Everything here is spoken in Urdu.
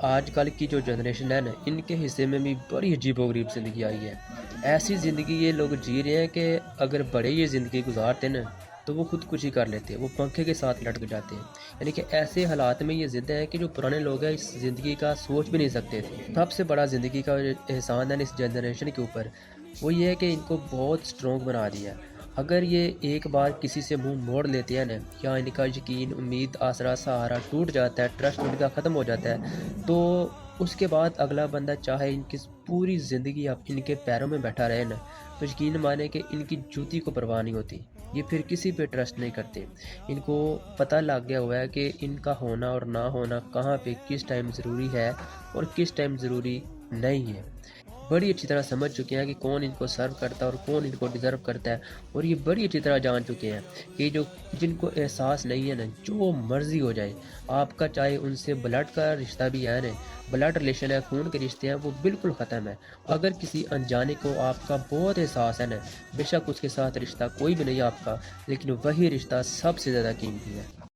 آج کل کی جو جنریشن ہے نا، ان کے حصے میں بھی بڑی عجیب و غریب زندگی آئی ہے۔ ایسی زندگی یہ لوگ جی رہے ہیں کہ اگر بڑے یہ زندگی گزارتے نا تو وہ خودکشی کر لیتے ہیں، وہ پنکھے کے ساتھ لٹک جاتے ہیں۔ یعنی کہ ایسے حالات میں یہ زندہ ہیں کہ جو پرانے لوگ ہیں اس زندگی کا سوچ بھی نہیں سکتے تھے۔ سب سے بڑا زندگی کا احسان ہے اس جنریشن کے اوپر، وہ یہ ہے کہ ان کو بہت سٹرونگ بنا دیا۔ اگر یہ ایک بار کسی سے منہ موڑ لیتے ہیں نا، یا ان کا یقین، امید، آسرا، سہارا ٹوٹ جاتا ہے، ٹرسٹ ان کا ختم ہو جاتا ہے، تو اس کے بعد اگلا بندہ چاہے ان کی پوری زندگی اب ان کے پیروں میں بیٹھا رہے نا، تو یقین مانے کہ ان کی جوتی کو پرواہ نہیں ہوتی۔ یہ پھر کسی پہ ٹرسٹ نہیں کرتے۔ ان کو پتہ لگ گیا ہوا ہے کہ ان کا ہونا اور نہ ہونا کہاں پہ کس ٹائم ضروری ہے اور کس ٹائم ضروری نہیں ہے۔ بڑی اچھی طرح سمجھ چکے ہیں کہ کون ان کو سرو کرتا ہے اور کون ان کو ڈیزرو کرتا ہے، اور یہ بڑی اچھی طرح جان چکے ہیں کہ جن کو احساس نہیں ہے نا، جو مرضی ہو جائے آپ کا، چاہے ان سے بلڈ کا رشتہ بھی ہے نا، بلڈ ریلیشن ہے، خون کے رشتے ہیں، وہ بالکل ختم ہے۔ اگر کسی انجانے کو آپ کا بہت احساس ہے نا، بے شک اس کے ساتھ رشتہ کوئی بھی نہیں آپ کا، لیکن وہی رشتہ سب سے زیادہ قیمتی ہے۔